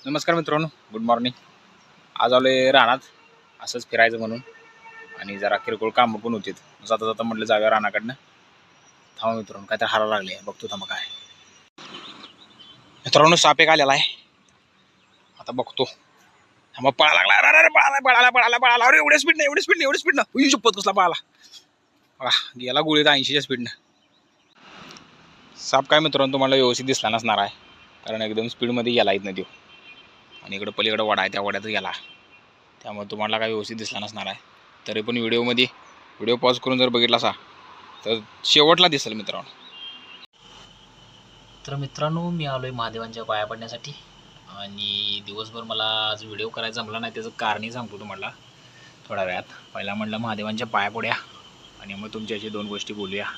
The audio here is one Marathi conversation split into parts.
नमस्कार मित्रांनो, गुड मॉर्निंग. आज आलोय रानात असंच फिरायचं म्हणून आणि जरा किरकोळ कामं पण होतीत. जाता जाता म्हटलं जाऊया रानाकडनं. थांबा मित्रांनो, काय तर हारा लागले बघतो. थांबा काय मित्रांनो, साप एक आलेला आहे. आता बघतो. थांबा, पळा लागला. अरे अरे पळाला. अरे एवढ्या स्पीडनं उई शपथ कसला पळाला. गेला गोळीत 80च्या स्पीडनं. साप काय मित्रांनो तुम्हाला व्यवस्थित दिसला नसणार आहे, कारण एकदम स्पीडमध्ये गेला इथनं देऊ. आणि इकडं पलीकडे वडा आहे, त्या वड्यात गेला. त्यामुळे तुम्हाला काय व्यवस्थित दिसला नसणार आहे. तरी पण व्हिडिओ पॉज करून जर बघितला असा तर शेवटला दिसेल मित्रांनो. तर मित्रांनो, मी आलो आहे महादेवांच्या पाया पडण्यासाठी. आणि दिवसभर मला आज व्हिडिओ करायचा जमला नाही. त्याचं कारणही सांगतो तुम्हाला थोड्या वेळात. पहिला म्हटलं महादेवांच्या पाया पडूया आणि मग तुमच्याशी 2 गोष्टी बोलूया.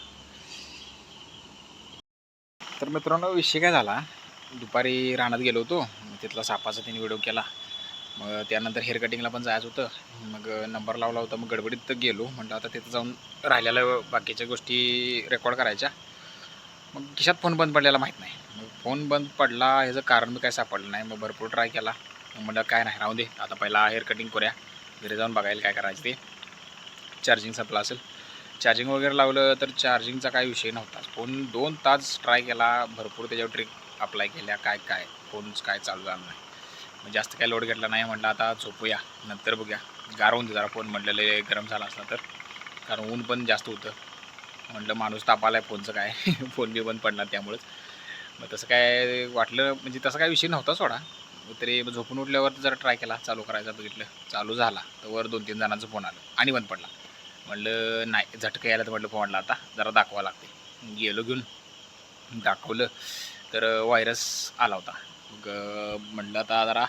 तर मित्रांनो, विषय काय झाला, दुपारी रानात गेलो होतो. तिथला सापाचा त्यांनी व्हिडिओ केला. मग त्यानंतर हेअर कटिंगला पण जायचं होतं. मग नंबर लावला होता. मग गडबडीत गेलो. म्हटलं आता तिथं जाऊन राहिलेल्या बाकीच्या गोष्टी रेकॉर्ड करायच्या. मग खिशात फोन बंद पडलेला माहीत नाही. मग फोन बंद पडला ह्याचं कारण मी काय सापडलं नाही. मग भरपूर ट्राय केला. मग म्हटलं काय नाही, राहू दे, आता पहिला हेअर कटिंग करूया, घरी जाऊन बघायला काय करायचं ते. चार्जिंग संपला असेल. चार्जिंग वगैरे लावलं तर चार्जिंगचा काय विषय नव्हता. फोन 2 तास ट्राय केला, भरपूर त्याच्यावर ट्रिक अप्लाय केल्या, काय फोनच काय चालू झाला नाही. मग जास्त काय लोड घेतला नाही. म्हटलं आता झोपूया, नंतर बघूया. गार होऊन जरा फोन म्हटलेलं गरम झाला असला तर, कारण ऊन पण जास्त होतं. म्हटलं माणूस तापाला आहे, फोनचं काय फोन बी बंद पडणार त्यामुळेच. मग तसं काय वाटलं, म्हणजे तसा काय विषय नव्हता सोडा. तरी झोपून उठल्यावर जरा ट्राय केला, चालू करायचा बघितलं, चालू झाला. तर वर 2-3 जणांचं फोन आलं आणि बंद पडला. म्हटलं नाही, झटकं यायला तर म्हटलं फोनला आता जरा दाखवावं लागते. गेलो घेऊन दाखवलं तर व्हायरस आला होता. मग म्हटलं आता जरा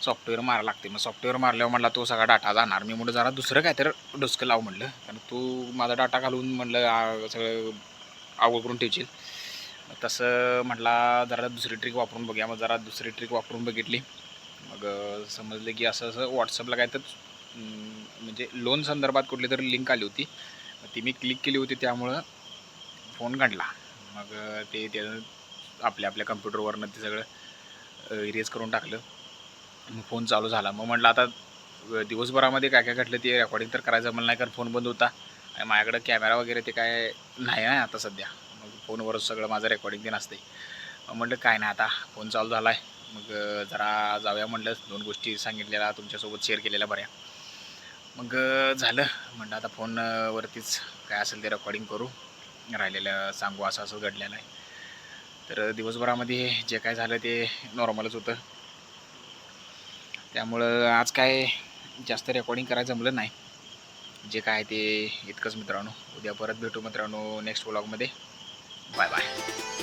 सॉफ्टवेअर मारावं लागते. मग सॉफ्टवेअर मारल्यावर म्हटलं तो सगळा डाटा जाणार. मी म्हटलं जरा दुसरं काय तर डोसकं लावू म्हटलं, कारण तू माझा डाटा घालून म्हटलं सगळं अवघड करून ठेवशील. तसं म्हटला जरा दुसरी ट्रिक वापरून बघूया. मग जरा दुसरी ट्रिक वापरून बघितली. मग समजलं की असं व्हॉट्सअपला काय तर म्हणजे लोन संदर्भात कुठली तरी लिंक आली होती. ती मी क्लिक केली होती, त्यामुळं फोन काढला. मग ते आपल्या कम्प्युटरवरनं ते सगळं इरेज करून टाकलं. मग फोन चालू झाला. मग म्हटलं आता दिवसभरामध्ये काय घडलं ते रेकॉर्डिंग तर करायचं मला नाही, कारण फोन बंद होता आणि माझ्याकडं कॅमेरा वगैरे ते काय नाही आहे आता सध्या. मग फोनवरच सगळं माझं रेकॉर्डिंग ते नसते. मग म्हटलं काय नाही, आता फोन चालू झाला आहे, मग जरा जाऊया म्हटलं. 2 गोष्टी सांगितलेल्या तुमच्यासोबत शेअर केलेल्या बऱ्या. मग झालं म्हटलं आता फोनवरतीच काय असेल ते रेकॉर्डिंग करू, राहिलेलं सांगू असं असं घडलेलं आहे. तर दिवसभरामध्ये जे काय झालं ते नॉर्मलच होतं. त्यामुळं आज काय जास्त रेकॉर्डिंग करायचं जमलं नाही. जे काय ते इतकंच मित्रांनो. उद्या परत भेटू मित्रांनो नेक्स्ट व्लॉगमध्ये. Bye bye.